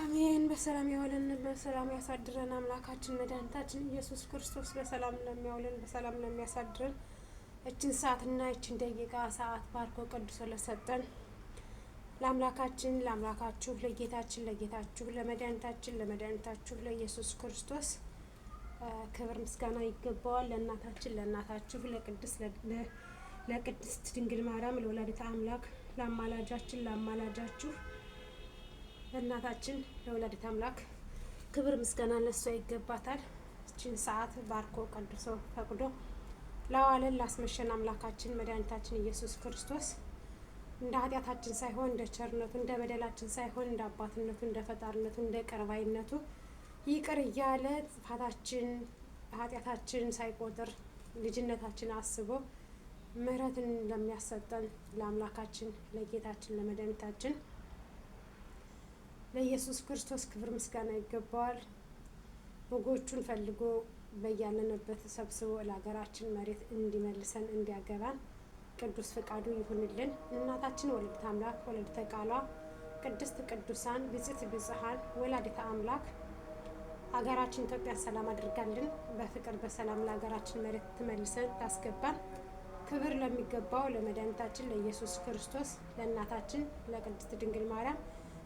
አሜን። በሰላም ያዋለን በሰላም ያሳድረን አምላካችን መድኃኒታችን ኢየሱስ ክርስቶስ በሰላም ለሚያውለን በሰላም ለሚያሳድረን እችን ሰዓትና እችን ደቂቃ ሰዓት ባርኮ ቀድሶ ለሰጠን ለአምላካችን ለአምላካችሁ ለጌታችሁ ለመድኃኒታችሁ ለኢየሱስ ክርስቶስ ክብር ምስጋና ይገባዋል። ለእናታችሁ ለቅድስት ድንግል ማርያም ለወላዲተ አምላክ ለአማላጃችሁ ለእናታችን ለወላዲተ አምላክ ክብር ምስጋና ለሷ ይገባታል። እችን ሰዓት ባርኮ ቀድሶ ፈቅዶ ላዋለን ላስመሸን አምላካችን መድኃኒታችን ኢየሱስ ክርስቶስ እንደ ኃጢአታችን ሳይሆን እንደ ቸርነቱ እንደ በደላችን ሳይሆን እንደ አባትነቱ እንደ ፈጣሪነቱ እንደ ቅርባይነቱ ይቅር እያለ ጥፋታችን ኃጢአታችን ሳይቆጥር ልጅነታችን አስቦ ምሕረትን ለሚያሰጠን ለአምላካችን ለጌታችን ለመድኃኒታችን ለኢየሱስ ክርስቶስ ክብር ምስጋና ይገባዋል። በጎቹን ፈልጎ በያለንበት ሰብስቦ ለሀገራችን መሬት እንዲመልሰን እንዲያገባን ቅዱስ ፈቃዱ ይሁንልን። እናታችን ወላዲተ አምላክ ወላዲተ ቃሏ ቅድስት ቅዱሳን ብጽዕት ብጽሐን ወላዲተ አምላክ ሀገራችን ኢትዮጵያን ሰላም አድርጋልን በፍቅር በሰላም ለሀገራችን መሬት ትመልሰን ታስገባን። ክብር ለሚገባው ለመድኃኒታችን ለኢየሱስ ክርስቶስ ለእናታችን ለቅድስት ድንግል ማርያም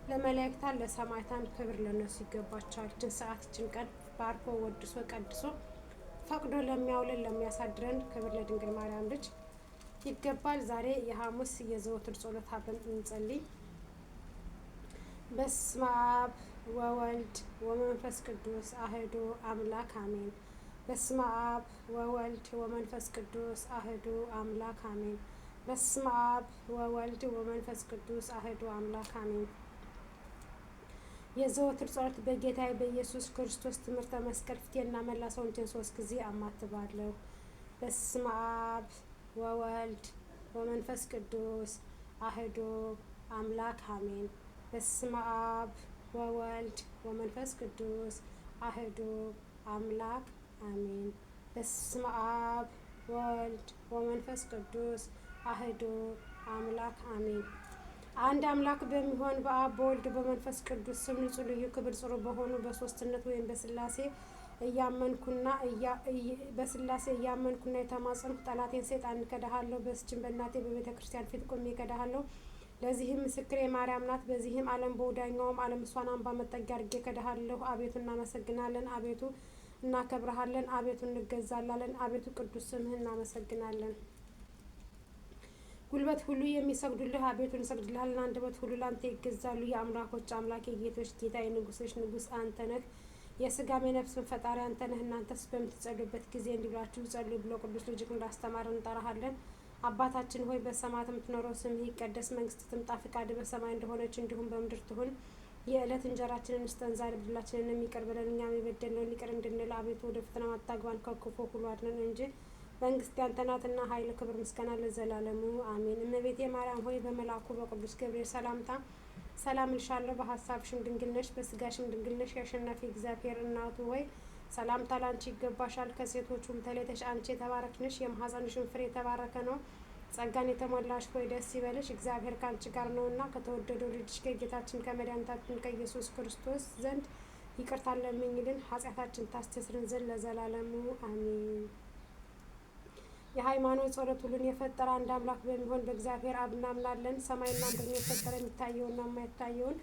ለመላእክታን ለሰማዕታን ክብር ለነሱ ይገባቸዋል። እችን ሰዓት እችን ቀን ባርኮ ወድሶ ቀድሶ ፈቅዶ ለሚያውለን ለሚያሳድረን ክብር ለድንግል ማርያም ልጅ ይገባል። ዛሬ የሐሙስ የዘወትር ጸሎት አብረን እንጸልይ። በስመ አብ ወወልድ ወመንፈስ ቅዱስ አሐዱ አምላክ አሜን። በስመ አብ ወወልድ ወመንፈስ ቅዱስ አሐዱ አምላክ አሜን። በስመ አብ ወወልድ ወመንፈስ ቅዱስ አሐዱ አምላክ አሜን። የዘወትር ጸሎት በጌታዬ በኢየሱስ ክርስቶስ ትምህርተ መስቀል ፊቴና መላ ሰውነቴን 3 ጊዜ አማትባለሁ። በስመ አብ ወወልድ ወመንፈስ ቅዱስ አሐዱ አምላክ አሜን። በስመ አብ ወወልድ ወመንፈስ ቅዱስ አሐዱ አምላክ አሜን። በስመ አብ ወወልድ ወመንፈስ ቅዱስ አሐዱ አምላክ አሜን። አንድ አምላክ በሚሆን በአብ በወልድ በመንፈስ ቅዱስ ስም ንጹሕ ልዩ ክብር ጽሩ በሆኑ በሶስትነት ወይም በስላሴ እያመንኩና የተማጸንኩ ጠላቴን ሰይጣን እከዳሃለሁ። በስችን በእናቴ በቤተ ክርስቲያን ፊት ቆሜ እከዳሃለሁ። ለዚህም ምስክሬ ማርያም ናት። በዚህም ዓለም በወዳኛውም ዓለም እሷን አምባ መጠጊያ አድርጌ እከዳሃለሁ። አቤቱ እናመሰግናለን፣ አቤቱ እናከብረሃለን፣ አቤቱ እንገዛላለን፣ አቤቱ ቅዱስ ስምህን እናመሰግናለን። ጉልበት ሁሉ የሚሰግዱልህ አቤቱ እንሰግድልሃለን። አንደበት ሁሉ ላንተ ይገዛሉ። የአምላኮች አምላክ የጌቶች ጌታ የንጉሶች ንጉስ አንተ ነህ። የስጋም የነፍስን ፈጣሪ አንተ ነህ። እናንተስ በምትጸልዩበት ጊዜ እንዲህ ብላችሁ ጸልዩ ብሎ ቅዱስ ልጅህ እንዳስተማረን እንጠራሃለን። አባታችን ሆይ በሰማያት የምትኖረው ስምህ ይቀደስ፣ መንግስትህ ትምጣ፣ ፈቃድህ በሰማይ እንደሆነች እንዲሁም በምድር ትሁን። የዕለት እንጀራችንን ስጠን ዛሬ፣ በደላችንን ይቅር በለን እኛም የበደልነውን ይቅር እንድንል፣ አቤቱ ወደ ፈተና አታግባን ከክፉ ሁሉ አድነን እንጂ መንግስት ያንተ ናትና ኃይል፣ ክብር፣ ምስጋና ለዘላለሙ አሜን። እመቤቴ ማርያም ሆይ በመልአኩ በቅዱስ ገብርኤል ሰላምታ ሰላም እልሻለሁ። በሀሳብሽም ድንግል ነሽ፣ በስጋሽም ድንግል ነሽ። የአሸናፊ እግዚአብሔር እናቱ ሆይ ሰላምታ ላንቺ ይገባሻል። ከሴቶች ሁሉ ተለይተሽ አንቺ የተባረክሽ ነሽ፣ የማኅፀንሽም ፍሬ የተባረከ ነው። ጸጋን የተሞላሽ ሆይ ደስ ይበልሽ፣ እግዚአብሔር ከአንቺ ጋር ነውና ከተወደደው ልጅሽ ከጌታችን ከመድኃኒታችን ከኢየሱስ ክርስቶስ ዘንድ ይቅርታን ለምኝልን ኃጢአታችን ታስተስርን ዘንድ ለዘላለሙ አሜን። የሃይማኖት ጸሎት ሁሉን የፈጠረ አንድ አምላክ በሚሆን በእግዚአብሔር አብ እናምናለን። ሰማይና ምድርን የፈጠረ የሚታየውና የማይታየውን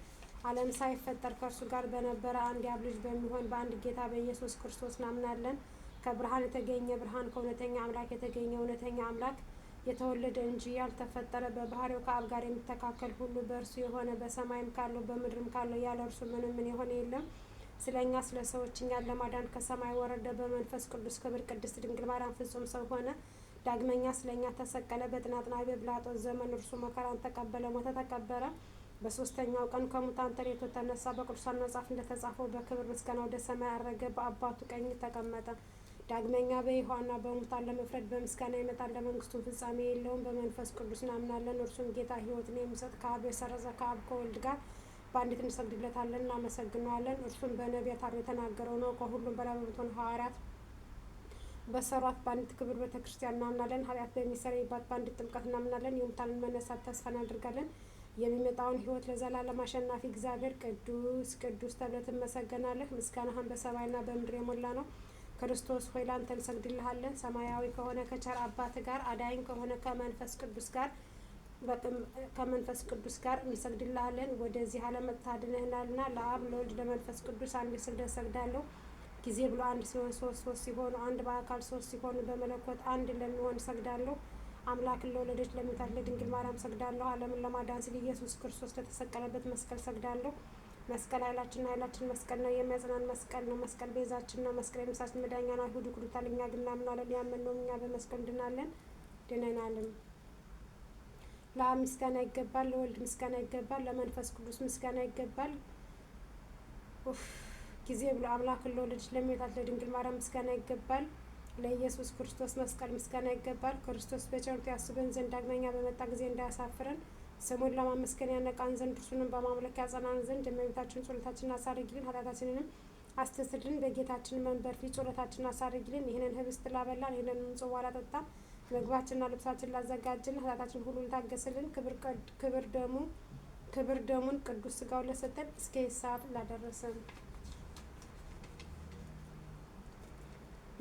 ዓለም ሳይፈጠር ከእርሱ ጋር በነበረ አንድ የአብ ልጅ በሚሆን በአንድ ጌታ በኢየሱስ ክርስቶስ እናምናለን። ከብርሃን የተገኘ ብርሃን ከእውነተኛ አምላክ የተገኘ እውነተኛ አምላክ የተወለደ እንጂ ያልተፈጠረ በባህሪው ከአብ ጋር የሚተካከል ሁሉ በእርሱ የሆነ በሰማይም ካለው በምድርም ካለው ያለ እርሱ ምንም የሆነ የለም። ስለ እኛ ስለ ሰዎች እኛን ለማዳን ከሰማይ ወረደ። በመንፈስ ቅዱስ ክብር ቅድስት ድንግል ማርያም ፍጹም ሰው ሆነ። ዳግመኛ ስለ እኛ ተሰቀለ። በጥናጥናዊ በጲላጦስ ዘመን እርሱ መከራን ተቀበለ፣ ሞተ፣ ተቀበረ። በሶስተኛው ቀን ከሙታን ተለይቶ ተነሳ። በቅዱሳን መጽሐፍ እንደተጻፈው በክብር ምስጋና ወደ ሰማይ አረገ፣ በአባቱ ቀኝ ተቀመጠ። ዳግመኛ በሕያዋንና በሙታን ለመፍረድ በምስጋና ይመጣል። ለመንግስቱ ፍጻሜ የለውም። በመንፈስ ቅዱስ እናምናለን። እርሱም ጌታ ሕይወትን የሚሰጥ ከአብ የሰረጸ ከአብ ከወልድ ጋር በአንዲት እንሰግድለታለን፣ እናመሰግነዋለን። እርሱም በነቢያት አፍ የተናገረው ነው። ከሁሉም በላይ በምትሆን ሐዋርያት በሰሯት በአንዲት ክብር ቤተክርስቲያን እናምናለን። ኃጢአት በሚሰረይባት በአንዲት ጥምቀት እናምናለን። የሙታንን መነሳት ተስፋ እናደርጋለን። የሚመጣውን ሕይወት ለዘላለም አሸናፊ እግዚአብሔር ቅዱስ ቅዱስ ተብለህ ትመሰገናለህ። ምስጋናህን በሰማይና በምድር የሞላ ነው። ክርስቶስ ሆይ ላንተ እንሰግድልሃለን። ሰማያዊ ከሆነ ከቸር አባት ጋር አዳኝ ከሆነ ከመንፈስ ቅዱስ ጋር እንሰግድልሃለን። ወደዚህ ዓለም ታድነህናልና ለአብ ለወልድ ለመንፈስ ቅዱስ አንድ ስግደት ሰግዳለሁ። ጊዜ ብሎ አንድ ሲሆን ሶስት ሲሆኑ አንድ በአካል ሶስት ሲሆኑ በመለኮት አንድ ለሚሆን ሰግዳለሁ። አምላክን ለወለደች ለእመቤታችን ለድንግል ማርያም ሰግዳለሁ። ዓለምን ለማዳን ሲል ኢየሱስ ክርስቶስ ለተሰቀለበት መስቀል ሰግዳለሁ። መስቀል ኃይላችን መስቀል ነው። የሚያጽናን መስቀል ነው። መስቀል ቤዛችን ነው። መስቀል የነፍሳችን መዳኛ ነው። አይሁድ ይክዱታል፣ እኛ ግን እናምናለን። ያመንነውም እኛ በመስቀል ድነናልም። ለአብ ምስጋና ይገባል፣ ለወልድ ምስጋና ይገባል፣ ለመንፈስ ቅዱስ ምስጋና ይገባል። ጊዜ ብሎ አምላክን ለወለደች ለእመቤታችን ለድንግል ማርያም ምስጋና ይገባል። ለኢየሱስ ክርስቶስ መስቀል ምስጋና ይገባል። ክርስቶስ በቸርነቱ ያስበን ዘንድ ዳግመኛ በመጣ ጊዜ እንዳያሳፍረን ስሙን ለማመስገን ያነቃን ዘንድ እርሱንም በማምለክ ያጸናን ዘንድ እመቤታችን ጸሎታችንን አሳርጊልን፣ ኃጢአታችንንም አስተስርልን። በጌታችን መንበር ፊት ጸሎታችንን አሳርጊልን። ይህንን ህብስት ላበላን፣ ይህንን ጽዋ ላጠጣን፣ ምግባችንና ልብሳችን ላዘጋጅልን፣ ኃጢአታችን ሁሉ ልታገስልን፣ ክብር ደሙን ቅዱስ ስጋውን ለሰጠን እስከ ሰዓት ላደረሰን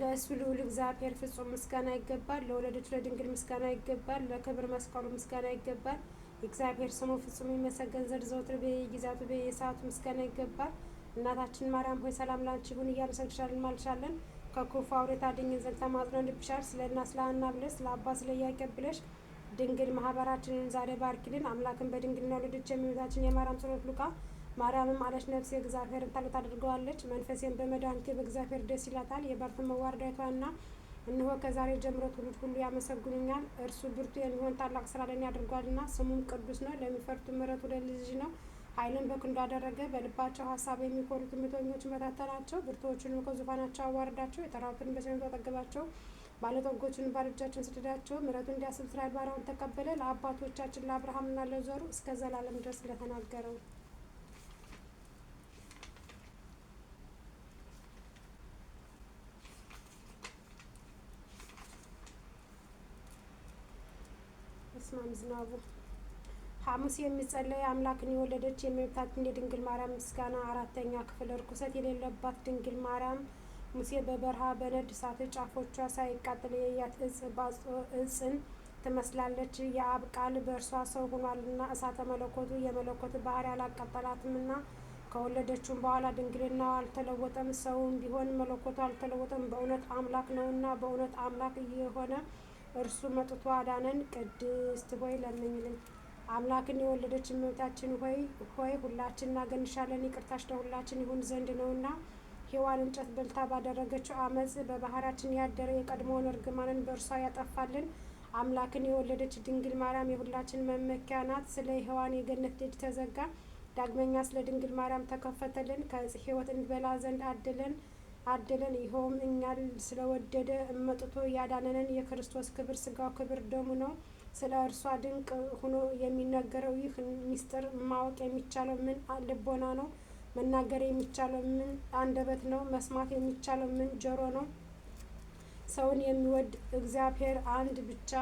ለእሱ ልዑል እግዚአብሔር ፍጹም ምስጋና ይገባል። ለወለደች ለድንግል ምስጋና ይገባል። ለክብር መስቀሉ ምስጋና ይገባል። የእግዚአብሔር ስሙ ፍጹም ይመሰገን ዘንድ ዘወትር በየጊዜያቱ በየሰዓቱ ምስጋና ይገባል። እናታችን ማርያም ሆይ ሰላም ላንቺ ይሁን እያልን እንሰግድልሻለን እንማልድሻለን። ከክፉ አውሬ ታድኝን ዘንድ ተማጽነንብሻል። ስለ እናት ስለ ሐና ብለሽ ስለ አባ ስለ ኢያቄም ብለሽ ድንግል ማህበራችንን ዛሬ ባርኪልን። አምላክን በድንግልና የወለደች የእመቤታችን የማርያም ጸሎት ሉቃ ማርያምም አለች ነፍሴ እግዚአብሔርን ታላቅ ታደርገዋለች፣ መንፈሴን በመድኃኒቴ በእግዚአብሔር ደስ ይላታል። የበርትን መዋረዳቷና እነሆ ከዛሬ ጀምሮ ትውልድ ሁሉ ያመሰግኑኛል። እርሱ ብርቱ የሚሆን ታላቅ ስራ ለእኔ አድርጓልና፣ ስሙም ቅዱስ ነው። ለሚፈሩት ምሕረቱ ለልጅ ነው። ኃይልን በክንዱ አደረገ። በልባቸው ሀሳብ የሚኮሩ ትዕቢተኞችን በታተናቸው። ብርቱዎቹንም ከዙፋናቸው አዋረዳቸው። የጠራሁትን በቸርነቱ አጠገባቸው። ባለጠጎቹን ባዶ እጃቸውን ሰደዳቸው። ምሕረቱን እንዲያስብ እስራኤል ባሪያውን ተቀበለ። ለአባቶቻችን ለአብርሃምና ለዘሩ እስከ ዘላለም ድረስ ለተናገረው ስማም ዝናቡ ሐሙስ የሚጸለይ አምላክን የወለደች የእመቤታችን የድንግል ማርያም ምስጋና። አራተኛ ክፍል ርኩሰት የሌለባት ድንግል ማርያም ሙሴ በበረሃ በነድ እሳት ጫፎቿ ሳይቃጠል የያት እጽን ትመስላለች። የአብ ቃል በእርሷ ሰው ሆኗልና እሳተ መለኮቱ የመለኮት ባህሪ አላቃጠላትምና ከወለደችውም በኋላ ድንግልናው አልተለወጠም። ሰውም ቢሆን መለኮቱ አልተለወጠም። በእውነት አምላክ ነውና በእውነት አምላክ የሆነ እርሱ መጥቶ አዳነን። ቅድስት ሆይ ለምኝልን። አምላክን የወለደች እመቤታችን ሆይ ሁላችን እናገንሻለን። ይቅርታሽ ለሁላችን ይሁን ዘንድ ነውና ሔዋን እንጨት በልታ ባደረገችው አመፅ በባህራችን ያደረ የቀድሞውን እርግማንን በእርሷ ያጠፋልን። አምላክን የወለደች ድንግል ማርያም የሁላችን መመኪያ ናት። ስለ ሔዋን የገነት ደጅ ተዘጋ፣ ዳግመኛ ስለ ድንግል ማርያም ተከፈተልን። ከዕፀ ሕይወት እንበላ ዘንድ አደለን። ይኸውም እኛን ስለወደደ መጥቶ ያዳነንን የክርስቶስ ክብር ስጋው ክብር ደሙ ነው። ስለ እርሷ ድንቅ ሆኖ የሚነገረው ይህ ሚስጥር ማወቅ የሚቻለው ምን ልቦና ነው? መናገር የሚቻለው ምን አንደበት ነው? መስማት የሚቻለው ምን ጆሮ ነው? ሰውን የሚወድ እግዚአብሔር አንድ ብቻ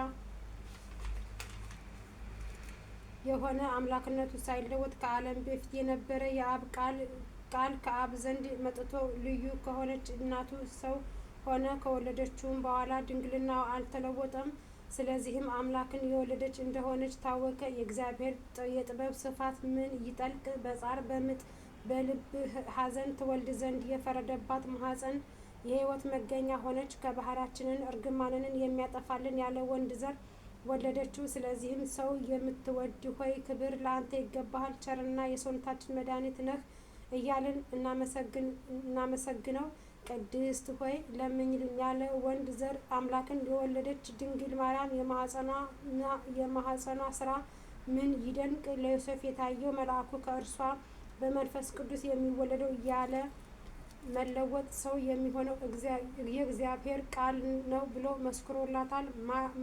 የሆነ አምላክነቱ ሳይለወጥ ከዓለም በፊት የነበረ የአብ ቃል ከአብ ዘንድ መጥቶ ልዩ ከሆነች እናቱ ሰው ሆነ። ከወለደችውም በኋላ ድንግልናው አልተለወጠም። ስለዚህም አምላክን የወለደች እንደሆነች ታወቀ። የእግዚአብሔር የጥበብ ስፋት ምን ይጠልቅ! በጻር በምጥ በልብ ሐዘን ትወልድ ዘንድ የፈረደባት ማኅፀን የሕይወት መገኛ ሆነች። ከባህራችንን እርግማንን የሚያጠፋልን ያለ ወንድ ዘር ወለደችው። ስለዚህም ሰው የምትወድ ሆይ ክብር ለአንተ ይገባሃል፣ ቸርና የሰውነታችን መድኃኒት ነህ እያልን እናመሰግነው። ቅድስት ሆይ ለምኝልን። ያለ ወንድ ዘር አምላክን የወለደች ድንግል ማርያም የማኅፀኗ ስራ ምን ይደንቅ! ለዮሴፍ የታየው መልአኩ ከእርሷ በመንፈስ ቅዱስ የሚወለደው ያለ መለወጥ ሰው የሚሆነው የእግዚአብሔር ቃል ነው ብሎ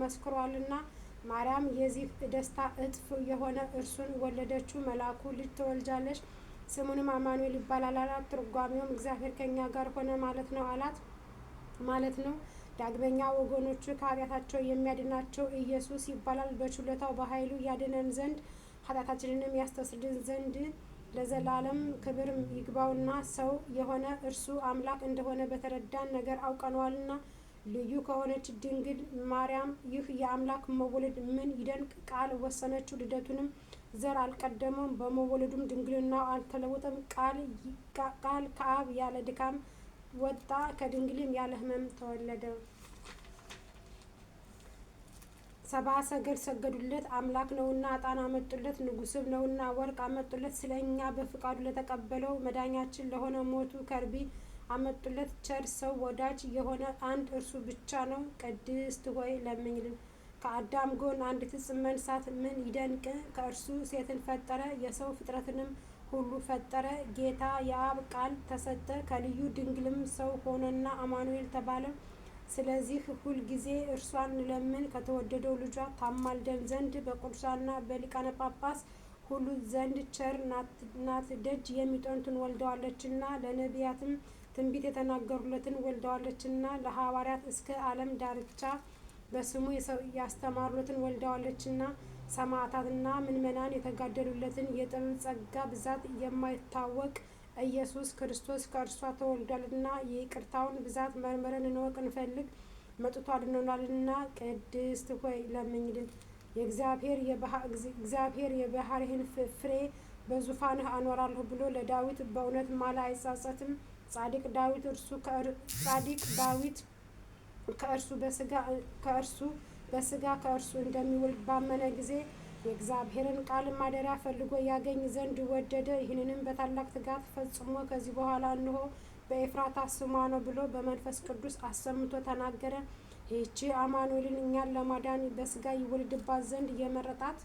መስክሯልና ማርያም የዚህ ደስታ እጥፍ የሆነ እርሱን ወለደችው። መልአኩ ልጅ ትወልጃለሽ፣ ስሙንም አማኑኤል ይባላል አላት። ትርጓሜውም እግዚአብሔር ከእኛ ጋር ሆነ ማለት ነው። ዳግመኛ ወገኖቹ ከኃጢአታቸው የሚያድናቸው ኢየሱስ ይባላል። በችሎታው በኃይሉ ያድነን ዘንድ ኃጢአታችንንም ያስተሰርይልን ዘንድ ለዘላለም ክብር ይግባውና ሰው የሆነ እርሱ አምላክ እንደሆነ በተረዳን ነገር አውቀነዋልና። ልዩ ከሆነች ድንግል ማርያም ይህ የአምላክ መወለድ ምን ይደንቅ! ቃል ወሰነችው፣ ልደቱንም ዘር አልቀደመውም፣ በመወለዱም ድንግልናው አልተለወጠም። ቃል ከአብ ያለ ድካም ወጣ፣ ከድንግልም ያለ ሕመም ተወለደ። ሰብአ ሰገል ሰገዱለት፣ አምላክ ነውና ዕጣን አመጡለት፣ ንጉሥም ነውና ወርቅ አመጡለት። ስለ እኛ በፍቃዱ ለተቀበለው መዳኛችን ለሆነ ሞቱ ከርቤ አመጡለት። ቸር ሰው ወዳጅ የሆነ አንድ እርሱ ብቻ ነው። ቅድስት ሆይ ለምኝልን። ከአዳም ጎን አንዲት ዕፅ መንሳት ምን ይደንቅ! ከእርሱ ሴትን ፈጠረ፣ የሰው ፍጥረትንም ሁሉ ፈጠረ። ጌታ የአብ ቃል ተሰጠ፣ ከልዩ ድንግልም ሰው ሆነና አማኑኤል ተባለ። ስለዚህ ሁልጊዜ እርሷን እንለምን፣ ከተወደደው ልጇ ታማልደን ዘንድ በቅዱሳንና በሊቃነ ጳጳስ ሁሉ ዘንድ ቸር ናት። ደጅ የሚጠኑትን ወልደዋለችና፣ ለነቢያትም ትንቢት የተናገሩለትን ወልደዋለችና፣ ለሐዋርያት እስከ ዓለም ዳርቻ በስሙ ያስተማሩለትን ወልደዋለችና፣ ሰማዕታትና ምእመናን የተጋደሉለትን የጥበብ ጸጋ ብዛት የማይታወቅ ኢየሱስ ክርስቶስ ከእርሷ ተወልዷልና። የይቅርታውን ብዛት መርምረን እንወቅ እንፈልግ፣ መጥቶ አድኖናልና። ቅድስት ሆይ ለምኝልን። እግዚአብሔር የባሕርይህን ፍሬ በዙፋንህ አኖራለሁ ብሎ ለዳዊት በእውነት ማለ፣ አይጸጸትም። ጻድቅ ዳዊት ከእርሱ በሥጋ ከእርሱ እንደሚወልድ ባመነ ጊዜ የእግዚአብሔርን ቃል ማደሪያ ፈልጎ ያገኝ ዘንድ ወደደ። ይህንንም በታላቅ ትጋት ፈጽሞ ከዚህ በኋላ እንሆ በኤፍራታ ስሟ ነው ብሎ በመንፈስ ቅዱስ አሰምቶ ተናገረ። ይህቺ አማኑኤልን እኛን ለማዳን በሥጋ ይወልድባት ዘንድ የመረጣት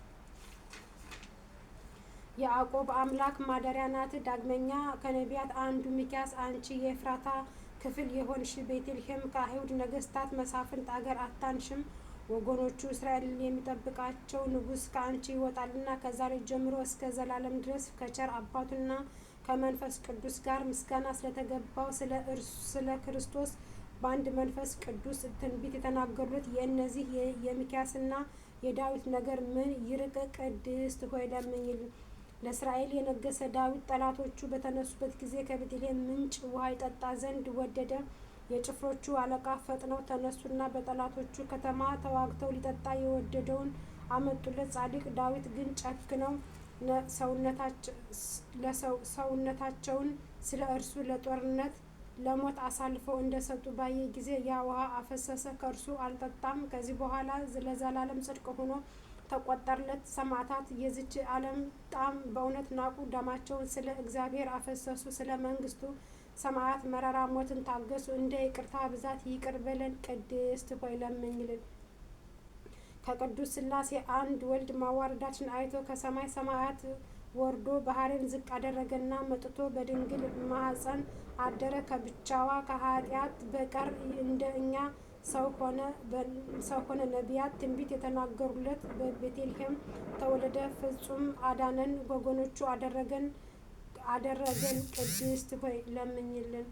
የያዕቆብ አምላክ ማደሪያ ናት። ዳግመኛ ከነቢያት አንዱ ሚክያስ አንቺ የኤፍራታ ክፍል የሆንሽ ቤተልሔም ከአይሁድ ነገሥታት መሳፍንት አገር አታንሽም፣ ወገኖቹ እስራኤልን የሚጠብቃቸው ንጉሥ ከአንቺ ይወጣልና። ከዛሬ ጀምሮ እስከ ዘላለም ድረስ ከቸር አባቱና ከመንፈስ ቅዱስ ጋር ምስጋና ስለተገባው ስለ ክርስቶስ በአንድ መንፈስ ቅዱስ ትንቢት የተናገሩለት የእነዚህ የሚክያስና የዳዊት ነገር ምን ይርቅ! ቅድስት ሆይ ለምኝልን። ለእስራኤል የነገሰ ዳዊት ጠላቶቹ በተነሱበት ጊዜ ከቤተልሔም ምንጭ ውሃ ይጠጣ ዘንድ ወደደ። የጭፍሮቹ አለቃ ፈጥነው ተነሱና በጠላቶቹ ከተማ ተዋግተው ሊጠጣ የወደደውን አመጡለት። ጻድቅ ዳዊት ግን ጨክነው ሰውነታቸውን ስለ እርሱ ለጦርነት ለሞት አሳልፈው እንደሰጡ ባየ ጊዜ ያ ውሃ አፈሰሰ፣ ከእርሱ አልጠጣም። ከዚህ በኋላ ለዘላለም ጽድቅ ሆኖ ተቆጠረለት። ሰማዕታት የዚች ዓለም ጣም በእውነት ናቁ፣ ደማቸውን ስለ እግዚአብሔር አፈሰሱ። ስለ መንግስቱ ሰማያት መራራ ሞትን ታገሱ። እንደ ይቅርታ ብዛት ይቅር በለን። ቅድስት ሆይ ለምኝልን። ከቅዱስ ሥላሴ አንድ ወልድ ማዋረዳችን አይቶ ከሰማይ ሰማያት ወርዶ ባሕርን ዝቅ አደረገና መጥቶ በድንግል ማኅፀን አደረ። ከብቻዋ ከኃጢአት በቀር እንደ እኛ ሰው ሆነ። ነቢያት ትንቢት የተናገሩለት በቤተልሔም ተወለደ። ፍጹም አዳነን፣ ወገኖቹ አደረገን። ቅድስት ሆይ ለምኝልን።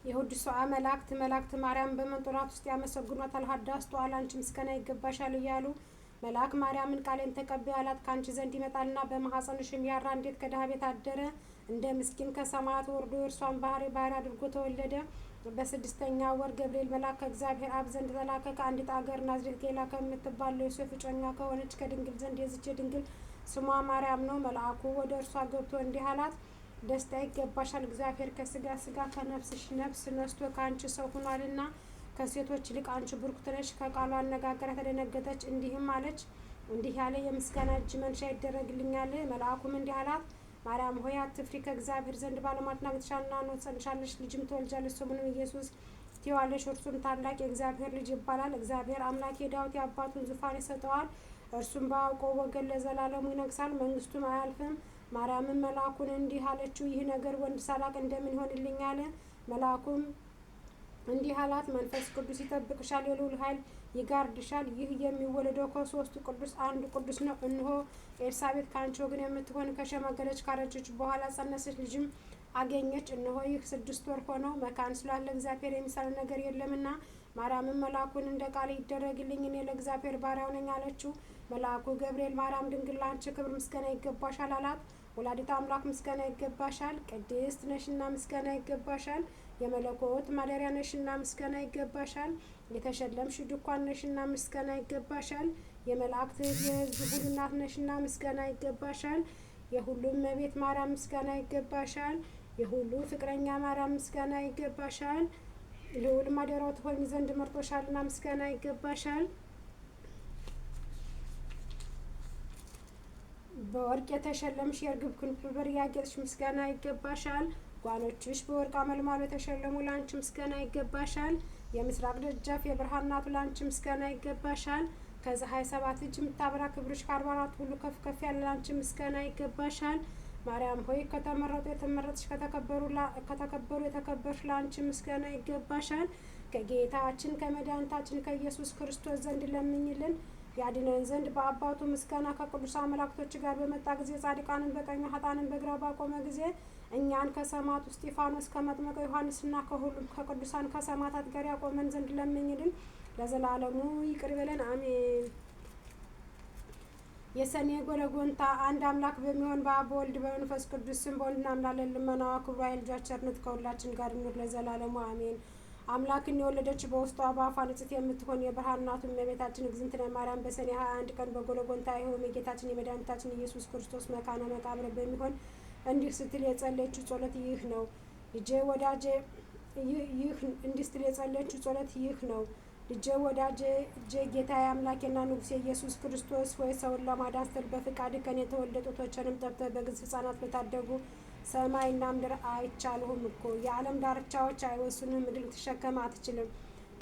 የውድሷ መላእክት ማርያም በመንጦላዕት ውስጥ ያመሰግኗታል። ሀዳስቱ አንቺ ምስጋና ይገባሻል እያሉ መልአክ ማርያምን ቃሌን ተቀበይ አላት። ከአንቺ ዘንድ ይመጣልና በማኅፀንሽም ያራ እንዴት ከድሃ ቤት አደረ። እንደ ምስኪን ከሰማያት ወርዶ የእርሷን ባሕርይ አድርጎ ተወለደ። በስድስተኛ ወር ገብርኤል መልአክ ከእግዚአብሔር አብ ዘንድ ተላከ። ከአንዲት አገር ናዝሬት ገሊላ ከምትባል ለዮሴፍ እጮኛ ከሆነች ከድንግል ዘንድ የዚች ድንግል ስሟ ማርያም ነው። መልአኩ ወደ እርሷ ገብቶ እንዲህ አላት፣ ደስታ ይገባሻል፣ እግዚአብሔር ከሥጋ ከነፍስሽ ነፍስ ነስቶ ከአንቺ ሰው ሆኗልና ከሴቶች ይልቅ አንቺ ቡርክት ነሽ። ከቃሉ አነጋገር ተደነገጠች፣ እንዲህም አለች፣ እንዲህ ያለ የምስጋና እጅ መንሻ ይደረግልኛል። መልአኩም እንዲህ አላት፣ ማርያም ሆይ አትፍሪ፣ ከእግዚአብሔር ዘንድ ባለሟልነት አግኝተሻልና እነሆ ትፀንሻለሽ፣ ልጅም ትወልጃለሽ፣ ስሙንም ኢየሱስ ትዪዋለሽ። እርሱም ታላቅ የእግዚአብሔር ልጅ ይባላል። እግዚአብሔር አምላክ የዳዊት የአባቱን ዙፋን ይሰጠዋል። እርሱም በያዕቆብ ወገን ለዘላለሙ ይነግሣል፣ መንግስቱም አያልፍም። ማርያምም መልአኩን እንዲህ አለችው፣ ይህ ነገር ወንድ ሳላቅ እንደምን ይሆንልኛል? መልአኩም እንዲህ አላት፣ መንፈስ ቅዱስ ይጠብቅሻል፣ የልዑል ኃይል ይጋርድሻል። ይህ የሚወለደው ከሦስቱ ቅዱስ አንዱ ቅዱስ ነው። እነሆ ኤልሳቤጥ ከአንቺ ወገን የምትሆን ከሸመገለች ካረጀች በኋላ ጸነሰች፣ ልጅም አገኘች። እነሆ ይህ 6 ወር ሆነው፣ መካን ስላለ እግዚአብሔር የሚሳል ነገር የለምና። ማርያምም መልአኩን እንደ ቃል ይደረግልኝ፣ እኔ ለእግዚአብሔር ባሪያው ነኝ አለችው። መልአኩ ገብርኤል ማርያም ድንግል ላንቺ ክብር ምስጋና ይገባሻል አላት። ወላዲተ አምላክ ምስጋና ይገባሻል፣ ቅድስት ነሽና ምስጋና ይገባሻል፣ የመለኮት ማደሪያ ነሽና ምስጋና ይገባሻል፣ የተሸለምሽ ድንኳን ነሽና ምስጋና ይገባሻል፣ የመላእክት የሕዝብ ሁሉ እናት ነሽና ምስጋና ይገባሻል፣ የሁሉም እመቤት ማርያም ምስጋና ይገባሻል፣ የሁሉ ፍቅረኛ ማርያም ምስጋና ይገባሻል፣ ልዑል ማደሪያው ትሆኚ ዘንድ መርጦሻልና ምስጋና ይገባሻል። በወርቅ የተሸለምሽ የእርግብ ክንፍ በር ያጌጥሽ ምስጋና ይገባሻል። ጓኖችሽ በወርቅ አመልማሎ የተሸለሙ ላንቺ ምስጋና ይገባሻል። የምስራቅ ደጃፍ የብርሃን እናቱ ላንቺ ምስጋና ይገባሻል። ከፀሐይ 7 እጅ የምታበራ ክብርሽ ከ44 ሁሉ ከፍ ከፍ ያለ ላንቺ ምስጋና ይገባሻል። ማርያም ሆይ ከተመረጡ የተመረጥሽ ከተከበሩ የተከበርሽ ላንቺ ምስጋና ይገባሻል። ከጌታችን ከመድኃኒታችን ከኢየሱስ ክርስቶስ ዘንድ ለምኝልን ያድነን ዘንድ በአባቱ ምስጋና ከቅዱሳን መላእክቶች ጋር በመጣ ጊዜ ጻድቃንን በቀኙ ኃጥአንን በግራ ባቆመ ጊዜ እኛን ከሰማዕቱ እስጢፋኖስ ከመጥምቀ ዮሐንስና ከሁሉም ከቅዱሳን ከሰማዕታት ጋር ያቆመን ዘንድ ለምኝልን ለዘላለሙ ይቅር በለን አሜን። የሰኔ ጎልጎታ አንድ አምላክ በሚሆን በአብ በወልድ በመንፈስ ቅዱስ ስም በወልድ እናምናለን። ልመናዋ ክብሯ የልጇ ቸርነት ከሁላችን ጋር ይኑር ለዘላለሙ አሜን። አምላክን የወለደች በውስጧ በአፏ ንጽሕት የምትሆን የብርሃን እናቱ እመቤታችን እግዝእትነ ማርያም በሰኔ 21 ቀን በጎልጎታ ይኸውም የጌታችን የመድኃኒታችን ኢየሱስ ክርስቶስ መካነ መቃብር በሚሆን እንዲህ ስትል የጸለየችው ጸሎት ይህ ነው። ልጄ ወዳጄ እንዲህ ስትል የጸለየችው ጸሎት ይህ ነው። ልጄ ወዳጄ ጌታዬ አምላኬና ንጉሴ ኢየሱስ ክርስቶስ ወይ ሰውን ለማዳን ስትል በፍቃድ ከኔ የተወለዱ ጡቶችንም ጠብተህ በግብፅ ሕፃናት በታደጉ ሰማይና ምድር አይቻልሁም እኮ የዓለም ዳርቻዎች አይወስኑም፣ ምድር ልትሸከም አትችልም።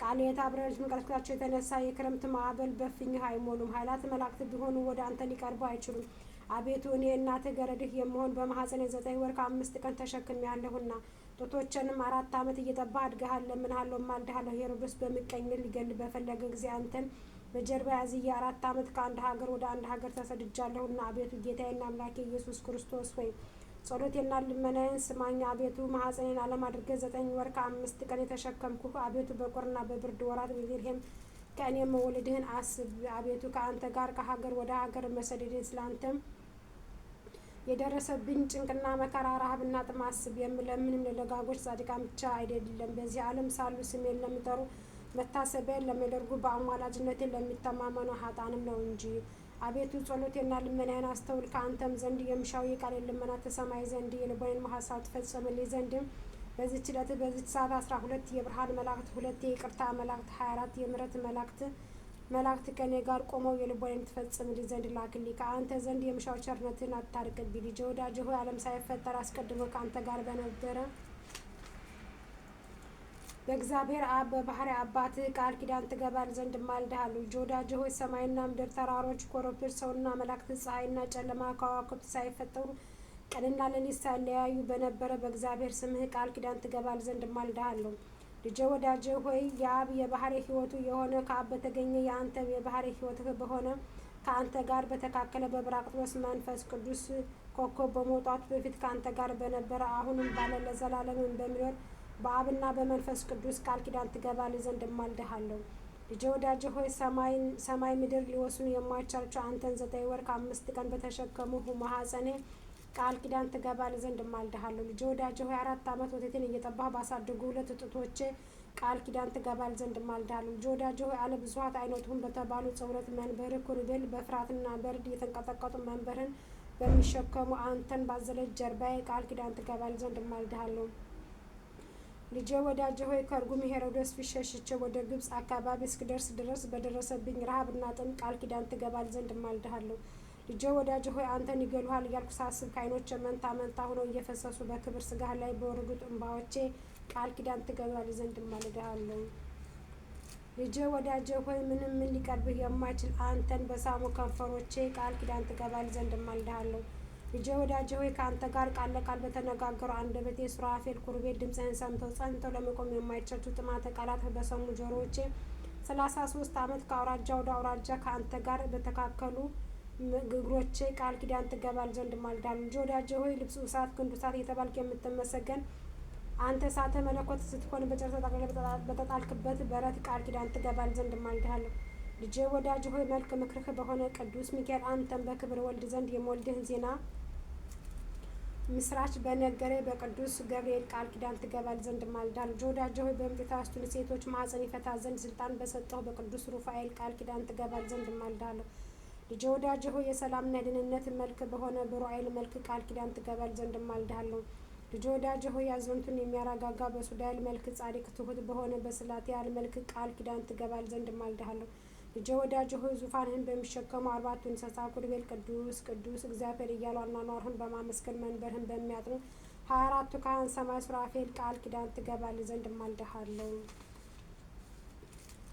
ቃል የታብረች መንቀጥቀጣቸው የተነሳ የክረምት ማዕበል በፍኝህ አይሞሉም። ኃይላት መላእክት ቢሆኑ ወደ አንተ ሊቀርቡ አይችሉም። አቤቱ እኔ እናትህ ገረድህ የምሆን በማኅፀኔ 9 ወር ከ5 ቀን ተሸክሜያለሁና ጡቶችንም 4 ዓመት እየጠባህ አድገሃል። ለምንሃለሁ ማልድሃለሁ። ሄሮድስ በምቀኝነት ሊገል በፈለገ ጊዜ አንተን በጀርባ ያዝዬ 4 ዓመት ከአንድ ሀገር ወደ አንድ ሀገር ተሰድጃለሁና አቤቱ ጌታዬና አምላኬ ኢየሱስ ክርስቶስ ሆይ ጸሎቴና ልመናዬን ስማኝ። አቤቱ ማኅፀኔን ዓለም አድርገህ 9 ወር ከ5 ቀን የተሸከምኩህ አቤቱ በቁርና በብርድ ወራት በቤልሄም ከእኔ መወለድህን አስብ። አቤቱ ከአንተ ጋር ከሀገር ወደ ሀገር መሰደድን ስላንተም የደረሰብኝ ጭንቅና መከራ ረሃብና ጥም አስብ። የምለምንም ለደጋጎች ጻድቃን ብቻ አይደለም በዚህ ዓለም ሳሉ ስሜን ለሚጠሩ መታሰቢያን ለሚያደርጉ በአማላጅነቴን ለሚተማመኑ ኃጥአንም ነው እንጂ። አቤቱ ጸሎቴና ልመናዬን አስተውል። ከአንተም ዘንድ የምሻው የቃሌን ልመና ተሰማይ ዘንድ የልቦኔን ሀሳብ ትፈጽምልኝ ዘንድም በዚህች ዕለት በዚህች ሰዓት 12 የብርሃን መላእክት 2 የይቅርታ መላእክት 24 የምሕረት መላእክት ከኔ ጋር ቆመው የልቦኔን ትፈጽምልኝ ዘንድ ላክልኝ። ከአንተ ዘንድ የምሻው ቸርነትን አታርቅብኝ። ልጄ ወዳጄ ሆይ ዓለም ሳይፈጠር አስቀድሞ ከአንተ ጋር በነበረ በእግዚአብሔር አብ በባህሪ አባትህ ቃል ኪዳን ትገባል ዘንድ ማልድሃለሁ። ልጄ ወዳጄ ሆይ ሰማይና ምድር፣ ተራሮች፣ ኮረብቶች፣ ሰውና መላእክት፣ ፀሐይና ጨለማ፣ ከዋክብት ሳይፈጠሩ ቀንና ሌሊት ሳይለያዩ በነበረ በእግዚአብሔር ስምህ ቃል ኪዳን ትገባል ዘንድ ማልድሃለሁ። ልጄ ወዳጄ ሆይ የአብ የባህሪ ሕይወቱ የሆነ ከአብ በተገኘ የአንተ የባህሪ ሕይወትህ በሆነ ከአንተ ጋር በተካከለ በብራቅጦስ መንፈስ ቅዱስ ኮከብ በመውጣቱ በፊት ከአንተ ጋር በነበረ አሁንም ባለ ለዘላለምን በሚኖር በአብና በመንፈስ ቅዱስ ቃል ኪዳን ትገባልህ ዘንድ እማልድሃለሁ። ልጄ ወዳጄ ሆይ ሰማይ ምድር ሊወስኑ የማይቻላቸው አንተን 9 ወር ከ5 ቀን በተሸከሙህ ማኅፀኔ ቃል ኪዳን ትገባልህ ዘንድ እማልድሃለሁ። ልጄ ወዳጄ ሆይ 4 ዓመት ወተቴን እየጠባህ ባሳደጉ 2 ጡቶቼ ቃል ኪዳን ትገባልህ ዘንድ እማልድሃለሁ። ልጄ ወዳጄ ሆይ አለ ብዙኃት አይነቱን በተባሉ ጽውረት መንበርህ ኩሩቤል በፍርሃትና በርድ የተንቀጠቀጡ መንበርህን በሚሸከሙ አንተን ባዘለች ጀርባዬ ቃል ኪዳን ትገባልህ ዘንድ እማልድሃለሁ። ልጄ ወዳጄ ሆይ ከርጉም ሄሮድስ ፊት ሸሽቼ ወደ ግብፅ አካባቢ እስክደርስ ድረስ በደረሰብኝ ረሃብና ጥም ቃል ኪዳን ትገባልህ ዘንድ እማልድሃለሁ። ልጄ ወዳጄ ሆይ አንተን ይገሉሃል እያልኩ ሳስብ ከዓይኖቼ መንታ መንታ ሆነው እየፈሰሱ በክብር ሥጋህ ላይ በወረዱት እንባዎቼ ቃል ኪዳን ትገባልህ ዘንድ እማልድሃለሁ። ልጄ ወዳጄ ሆይ ምንም ሊቀርብህ የማይችል አንተን በሳሙ ከንፈሮቼ ቃል ኪዳን ትገባልህ ዘንድ እማልድሃለሁ። ልጄ ወዳጄ ሆይ ከአንተ ጋር ቃል ለቃል በተነጋገሩ አንደበቴ ሱራፌል ኪሩቤል ድምፅህን ሰምተው ጸንተው ለመቆም የማይቸቱ ጥማተ ቃላት በሰሙ ጆሮዎቼ 33 ዓመት ከአውራጃ ወደ አውራጃ ከአንተ ጋር በተካከሉ እግሮቼ ቃል ኪዳን ትገባል ዘንድ ማልዳለሁ። ልጄ ወዳጄ ሆይ ልብሱ እሳት ክንዱ እሳት የተባልክ የምትመሰገን አንተ እሳተ መለኮት ስትሆን በጨረሰ ጠቅልለህ በተጣልክበት በረት ቃል ኪዳን ትገባል ዘንድ ማልድሃለሁ። ልጄ ወዳጄ ሆይ መልክ ምክርህ በሆነ ቅዱስ ሚካኤል አንተን በክብር ወልድ ዘንድ የመወልድህን ዜና ምስራች በነገረ በቅዱስ ገብርኤል ቃል ኪዳን ትገባል ዘንድ ማልድሃለሁ። ልጄ ወዳጄ ሆይ በምጥ የታሰሩትን ሴቶች ማኅፀን ይፈታ ዘንድ ስልጣን በሰጠው በቅዱስ ሩፋኤል ቃል ኪዳን ትገባል ዘንድ ማልድሃለሁ። ልጄ ወዳጄ ሆይ የሰላምና የደህንነት መልክ በሆነ በሩፋኤል መልክ ቃል ኪዳን ትገባል ዘንድ ማልድሃለሁ። ልጄ ወዳጄ ሆይ አዛውንቱን የሚያረጋጋ በሱዳኤል መልክ ጻድቅ ትሁት በሆነ በስላትያል መልክ ቃል ኪዳን ትገባል ዘንድ ማልድሃለሁ። ልጄ ወዳጄ ሆይ ዙፋንህን በሚሸከሙ 4ቱ እንስሳ ኪሩቤል ቅዱስ ቅዱስ እግዚአብሔር እያሉ አኗኗርህን በማመስገን መንበርህን በሚያጥኑ 24ቱ ካህን ሰማይ ሱራፌል ቃል ኪዳን ትገባል ዘንድ ማልድሃለሁ።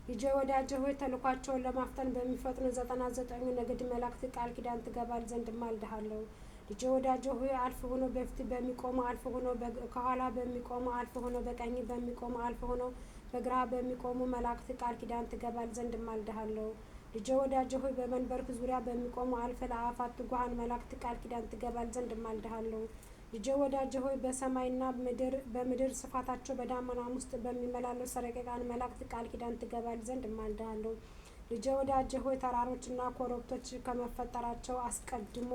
ልጄ ወዳጄ ሆይ ተልኳቸውን ለማፍጠን በሚፈጥኑ 99 ነገድ መላእክት ቃል ኪዳን ትገባል ዘንድ ማልድሃለሁ። ልጄ ወዳጄ ሆይ አልፍ ሆኖ በፊት በሚቆሙ አልፍ ሆኖ ከኋላ በሚቆሙ አልፍ ሆኖ በቀኝ በሚቆሙ አልፍ ሆኖ በግራ በሚቆሙ መላእክት ቃል ኪዳን ትገባል ዘንድ ማልድሃለሁ። ልጄ ወዳጄ ሆይ በመንበርህ ዙሪያ በሚቆሙ አልፍ ለአእላፋት ትጉሃን መላእክት ቃል ኪዳን ትገባል ዘንድ ማልድሃለሁ። ልጄ ወዳጄ ሆይ በሰማይና በምድር ስፋታቸው በደመናም ውስጥ በሚመላለሱ ረቂቃን መላእክት ቃል ኪዳን ትገባል ዘንድ ማልድሃለሁ። ልጄ ወዳጄ ሆይ ተራሮችና ኮረብቶች ከመፈጠራቸው አስቀድሞ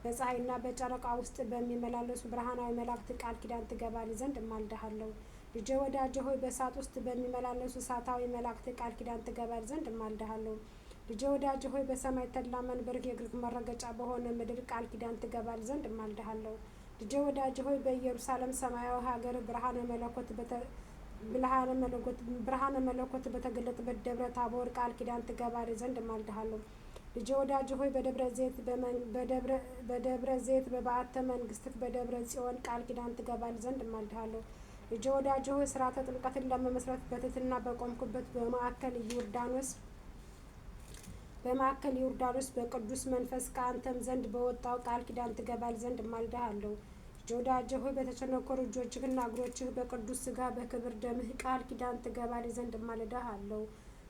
በፀሐይና በጨረቃ ውስጥ በሚመላለሱ ብርሃናዊ መላእክት ቃል ኪዳን ትገባል ዘንድ ማልድሃለሁ። ልጄ ወዳጄ ሆይ በእሳት ውስጥ በሚመላለሱ እሳታዊ መላእክት ቃል ኪዳን ትገባል ዘንድ ማልድሃለሁ። ልጄ ወዳጄ ሆይ በሰማይ ተድላ መንበርህ የእግርህ መረገጫ በሆነ ምድር ቃል ኪዳን ትገባል ዘንድ ማልድሃለሁ። ልጄ ወዳጄ ሆይ በኢየሩሳሌም ሰማያዊ ሀገር ብርሃነ መለኮት በተገለጠበት ደብረ ታቦር ቃል ኪዳን ትገባል ዘንድ ማልድሃለሁ። ልጄ ወዳጄ ሆይ በደብረ ዘይት በበዓተ መንግስትህ በደብረ ጽዮን ቃል ኪዳን ትገባል ዘንድ ማልድሃለሁ። ልጄ ወዳጄ ሆይ ሥርዓተ ጥምቀትን ለመመስረት በትሕትና በቆምኩበት በማዕከል ዮርዳኖስ በቅዱስ መንፈስ ከአንተም ዘንድ በወጣው ቃል ኪዳን ትገባል ዘንድ ማልድሃለሁ። ልጄ ወዳጄ ሆይ በተቸነከሩ እጆችህና እግሮችህ በቅዱስ ሥጋ በክብር ደምህ ቃል ኪዳን ትገባል ዘንድ ማልድሃለሁ።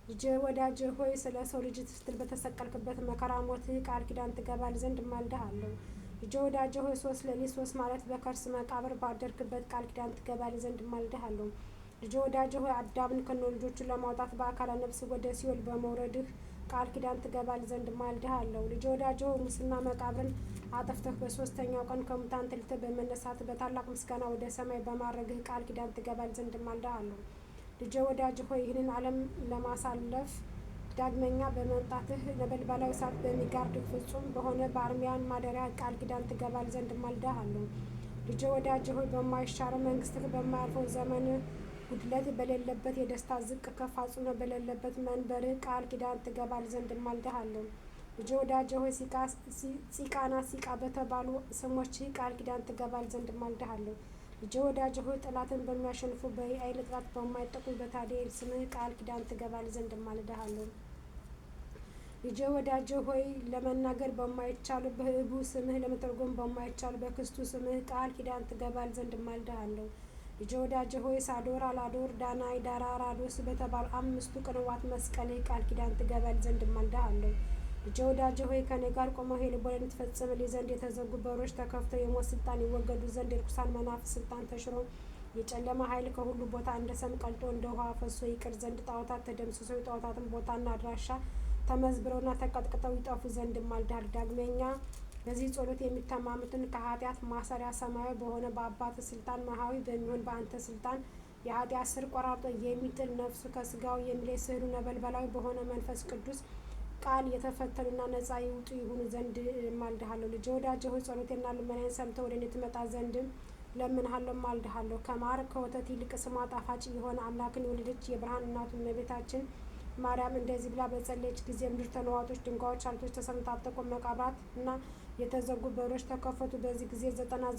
ልጄ ወዳጄ ሆይ ስለ ሰው ልጅ ስትል በተሰቀልክበት መከራ ሞትህ ቃል ኪዳን ትገባል ዘንድ ማልድሃለሁ። ልጄ ወዳጄ ሆይ 3 ሌሊት 3 ማለት በከርስ መቃብር ባደርክበት ቃል ኪዳን ትገባል ዘንድ ማልድሃለሁ። ልጄ ወዳጄ ሆይ አዳምን ከነልጆቹ ለማውጣት በአካለ ነፍስ ወደ ሲኦል በመውረድህ ቃል ኪዳን ትገባል ዘንድ ማልድሃለሁ። ልጄ ወዳጄ ሆይ ሙስና መቃብርን አጥፍተህ በሶስተኛው ቀን ከሙታን ተለይተህ በመነሳት በታላቅ ምስጋና ወደ ሰማይ በማረግህ ቃል ኪዳን ትገባል ዘንድ ማልድሃለሁ። ልጄ ወዳጄ ሆይ ይህንን ዓለም ለማሳለፍ ዳግመኛ በመምጣትህ ነበልባላዊ እሳት በሚጋርድህ ፍጹም በሆነ በአርያም ማደሪያ ቃል ኪዳን ትገባል ዘንድ ማልድሃለሁ። ልጄ ወዳጄ ሆይ በማይሻረው መንግስትህ በማያልፈው ዘመን ጉድለት በሌለበት የደስታ ዝቅ ከፍ አጽኖ በሌለበት መንበርህ ቃል ኪዳን ትገባል ዘንድ ማልድሃለሁ። ልጄ ወዳጄ ሆይ ጺቃና ሲቃ በተባሉ ስሞችህ ቃል ኪዳን ትገባል ዘንድ ማልድሃለሁ። ልጄ ወዳጄ ሆይ ጠላትን በሚያሸንፉ በኃይለ ጥላት በማይጠቁ በታዲኤል ስምህ ቃል ኪዳን ትገባል ዘንድ ማልድሃለሁ። ልጄ ወዳጄ ሆይ ለመናገር በማይቻሉ በህቡ ስምህ ለመተርጎም በማይቻሉ በክስቱ ስምህ ቃል ኪዳን ትገባል ዘንድ ማልድሃለሁ። ልጄ ወዳጄ ሆይ ሳዶር አላዶር ዳናይ ዳራ ራዶስ በተባሉ 5ቱ ቅንዋት መስቀልህ ቃል ኪዳን ትገባል ዘንድ ማልድሃለሁ። ልጄ ወዳጄ ሆይ ከኔ ጋር ቆመህ የልቦናዬን ትፈጽምልኝ ዘንድ የተዘጉ በሮች ተከፍተው የሞት ስልጣን ይወገዱ ዘንድ የርኩሳን መናፍስት ስልጣን ተሽሮ የጨለማ ኃይል ከሁሉ ቦታ እንደ ሰም ቀልጦ እንደ ውሃ ፈሶ ይቅር ዘንድ ጣዖታት ተደምስሰው የጣዖታትን ቦታና አድራሻ ተመዝብረውና ተቀጥቅጠው ይጠፉ ዘንድ ማልድሃለሁ። ዳግመኛ በዚህ ጸሎት የሚተማመኑትን ከኃጢአት ማሰሪያ ሰማያዊ በሆነ በአባት ስልጣን መሃዊ በሚሆን በአንተ ስልጣን የኃጢአት ስር ቆራርጦ የሚጥል ነፍሱ ከስጋው የሚለይ ስዕሉ ነበልባላዊ በሆነ መንፈስ ቅዱስ ቃል የተፈተኑና ነጻ ይውጡ ይሁኑ ዘንድ ማልድሃለሁ። ልጄ ወዳጄ ሆይ ጸሎቴና ልመናዬን ሰምተህ ወደ እኔ ትመጣ ዘንድም ለምንሃለሁ ማልድሃለሁ። ከማር ከወተት ይልቅ ስሟ ጣፋጭ የሆነ አምላክን የወለደች የብርሃን እናቱ እመቤታችን ማርያም እንደዚህ ብላ በጸለየች ጊዜ ምድር ተነዋጦች፣ ድንጋዮች አለቶች ተሰነጣጠቁ፣ መቃብራት እና የተዘጉ በሮች ተከፈቱ። በዚህ ጊዜ 99